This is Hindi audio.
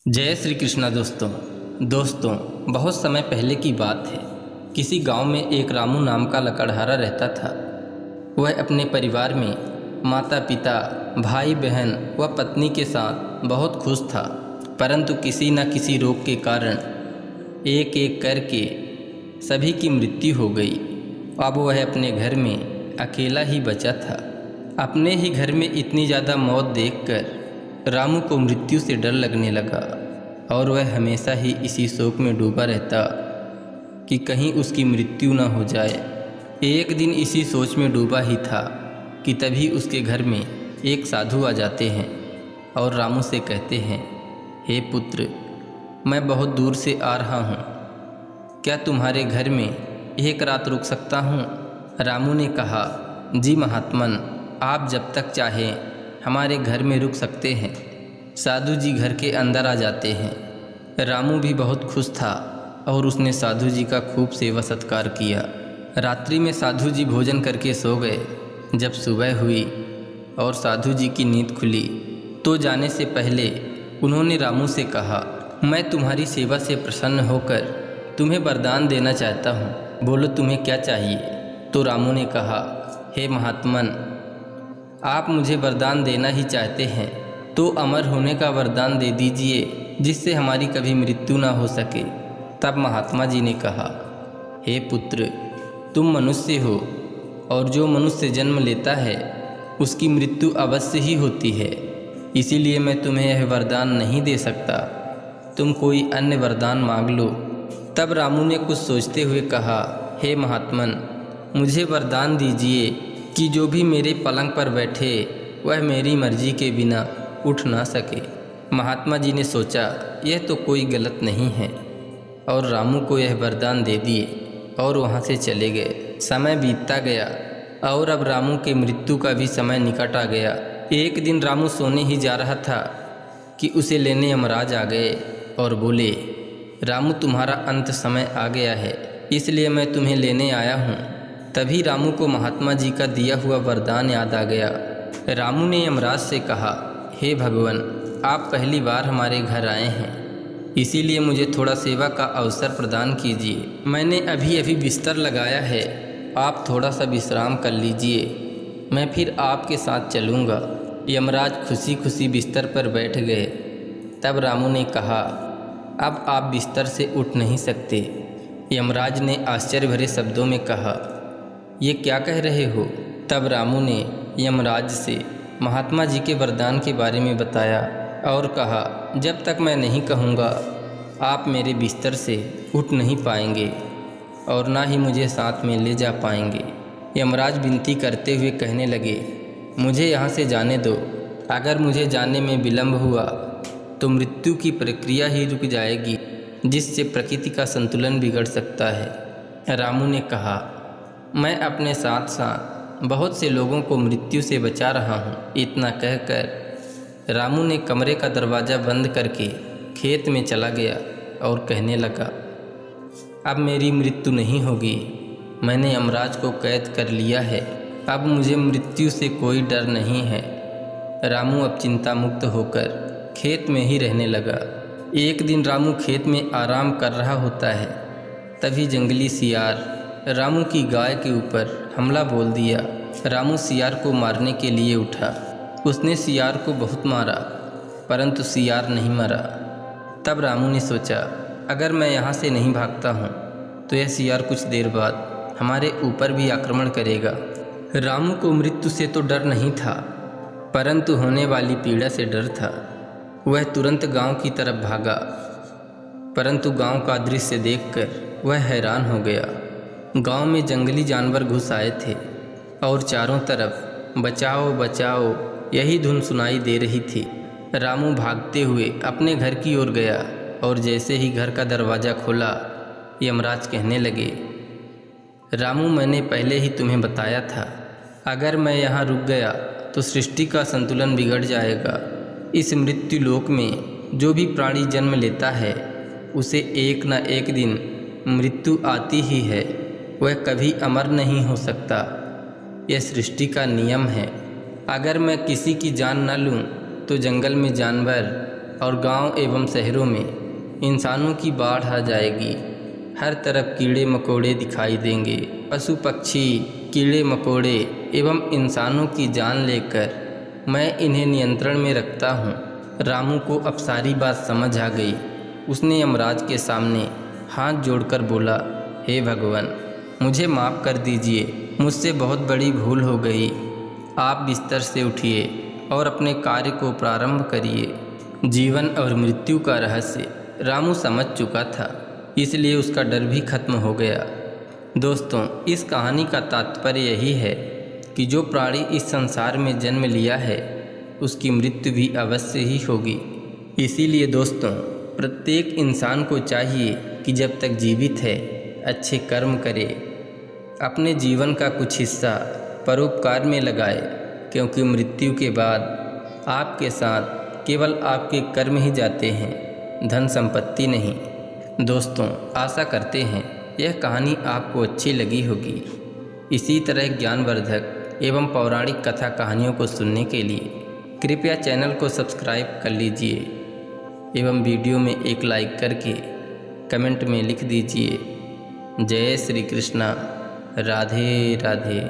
जय श्री कृष्णा। दोस्तों बहुत समय पहले की बात है। किसी गांव में एक रामू नाम का लकड़हारा रहता था। वह अपने परिवार में माता पिता, भाई बहन व पत्नी के साथ बहुत खुश था, परंतु किसी न किसी रोग के कारण एक एक करके सभी की मृत्यु हो गई। अब वह अपने घर में अकेला ही बचा था। अपने ही घर में इतनी ज़्यादा मौत देखकर रामू को मृत्यु से डर लगने लगा और वह हमेशा ही इसी शोक में डूबा रहता कि कहीं उसकी मृत्यु न हो जाए। एक दिन इसी सोच में डूबा ही था कि तभी उसके घर में एक साधु आ जाते हैं और रामू से कहते हैं, हे पुत्र, मैं बहुत दूर से आ रहा हूँ, क्या तुम्हारे घर में एक रात रुक सकता हूँ? रामू ने कहा, जी महात्मन, आप जब तक चाहें हमारे घर में रुक सकते हैं। साधु जी घर के अंदर आ जाते हैं। रामू भी बहुत खुश था और उसने साधु जी का खूब सेवा सत्कार किया। रात्रि में साधु जी भोजन करके सो गए। जब सुबह हुई और साधु जी की नींद खुली तो जाने से पहले उन्होंने रामू से कहा, मैं तुम्हारी सेवा से प्रसन्न होकर तुम्हें वरदान देना चाहता हूँ, बोलो तुम्हें क्या चाहिए? तो रामू ने कहा, हे महात्मन, आप मुझे वरदान देना ही चाहते हैं तो अमर होने का वरदान दे दीजिए, जिससे हमारी कभी मृत्यु ना हो सके। तब महात्मा जी ने कहा, हे पुत्र, तुम मनुष्य हो और जो मनुष्य जन्म लेता है उसकी मृत्यु अवश्य ही होती है, इसीलिए मैं तुम्हें यह वरदान नहीं दे सकता। तुम कोई अन्य वरदान मांग लो। तब रामू ने कुछ सोचते हुए कहा, हे महात्मन, मुझे वरदान दीजिए कि जो भी मेरे पलंग पर बैठे वह मेरी मर्जी के बिना उठ ना सके। महात्मा जी ने सोचा, यह तो कोई गलत नहीं है, और रामू को यह वरदान दे दिए और वहाँ से चले गए। समय बीतता गया और अब रामू के मृत्यु का भी समय निकट आ गया। एक दिन रामू सोने ही जा रहा था कि उसे लेने यमराज आ गए और बोले, रामू, तुम्हारा अंत समय आ गया है, इसलिए मैं तुम्हें लेने आया हूँ। तभी रामू को महात्मा जी का दिया हुआ वरदान याद आ गया। रामू ने यमराज से कहा, हे भगवान, आप पहली बार हमारे घर आए हैं, इसीलिए मुझे थोड़ा सेवा का अवसर प्रदान कीजिए। मैंने अभी अभी बिस्तर लगाया है, आप थोड़ा सा विश्राम कर लीजिए, मैं फिर आपके साथ चलूँगा। यमराज खुशी खुशी बिस्तर पर बैठ गए। तब रामू ने कहा, अब आप बिस्तर से उठ नहीं सकते। यमराज ने आश्चर्य भरे शब्दों में कहा, ये क्या कह रहे हो? तब रामू ने यमराज से महात्मा जी के वरदान के बारे में बताया और कहा, जब तक मैं नहीं कहूँगा आप मेरे बिस्तर से उठ नहीं पाएंगे और ना ही मुझे साथ में ले जा पाएंगे। यमराज विनती करते हुए कहने लगे, मुझे यहाँ से जाने दो, अगर मुझे जाने में विलम्ब हुआ तो मृत्यु की प्रक्रिया ही रुक जाएगी, जिससे प्रकृति का संतुलन बिगड़ सकता है। रामू ने कहा, मैं अपने साथ साथ बहुत से लोगों को मृत्यु से बचा रहा हूँ। इतना कहकर रामू ने कमरे का दरवाज़ा बंद करके खेत में चला गया और कहने लगा, अब मेरी मृत्यु नहीं होगी, मैंने यमराज को कैद कर लिया है, अब मुझे मृत्यु से कोई डर नहीं है। रामू अब चिंता मुक्त होकर खेत में ही रहने लगा। एक दिन रामू खेत में आराम कर रहा होता है, तभी जंगली सियार रामू की गाय के ऊपर हमला बोल दिया। रामू सियार को मारने के लिए उठा। उसने सियार को बहुत मारा, परंतु सियार नहीं मरा। तब रामू ने सोचा, अगर मैं यहाँ से नहीं भागता हूँ तो यह सियार कुछ देर बाद हमारे ऊपर भी आक्रमण करेगा। रामू को मृत्यु से तो डर नहीं था, परंतु होने वाली पीड़ा से डर था। वह तुरंत गांव की तरफ भागा, परंतु गांव का दृश्य देखकर वह हैरान हो गया। गांव में जंगली जानवर घुस आए थे और चारों तरफ बचाओ बचाओ यही धुन सुनाई दे रही थी। रामू भागते हुए अपने घर की ओर गया और जैसे ही घर का दरवाज़ा खोला, यमराज कहने लगे, रामू, मैंने पहले ही तुम्हें बताया था, अगर मैं यहाँ रुक गया तो सृष्टि का संतुलन बिगड़ जाएगा। इस मृत्यु लोक में जो भी प्राणी जन्म लेता है उसे एक न एक दिन मृत्यु आती ही है, वह कभी अमर नहीं हो सकता। यह सृष्टि का नियम है। अगर मैं किसी की जान न लूँ तो जंगल में जानवर और गांव एवं शहरों में इंसानों की बाढ़ आ जाएगी। हर तरफ कीड़े मकोड़े दिखाई देंगे। पशु पक्षी, कीड़े मकोड़े एवं इंसानों की जान लेकर मैं इन्हें नियंत्रण में रखता हूँ। रामू को अब सारी बात समझ आ गई। उसने यमराज के सामने हाथ जोड़कर बोला, हे भगवान, मुझे माफ़ कर दीजिए, मुझसे बहुत बड़ी भूल हो गई। आप बिस्तर से उठिए और अपने कार्य को प्रारंभ करिए। जीवन और मृत्यु का रहस्य रामू समझ चुका था, इसलिए उसका डर भी खत्म हो गया। दोस्तों, इस कहानी का तात्पर्य यही है कि जो प्राणी इस संसार में जन्म लिया है उसकी मृत्यु भी अवश्य ही होगी। इसीलिए दोस्तों, प्रत्येक इंसान को चाहिए कि जब तक जीवित है अच्छे कर्म करे, अपने जीवन का कुछ हिस्सा परोपकार में लगाए, क्योंकि मृत्यु के बाद आपके साथ केवल आपके कर्म ही जाते हैं, धन संपत्ति नहीं। दोस्तों, आशा करते हैं यह कहानी आपको अच्छी लगी होगी। इसी तरह ज्ञानवर्धक एवं पौराणिक कथा कहानियों को सुनने के लिए कृपया चैनल को सब्सक्राइब कर लीजिए एवं वीडियो में एक लाइक करके कमेंट में लिख दीजिए, जय श्री कृष्णा, राधे राधे।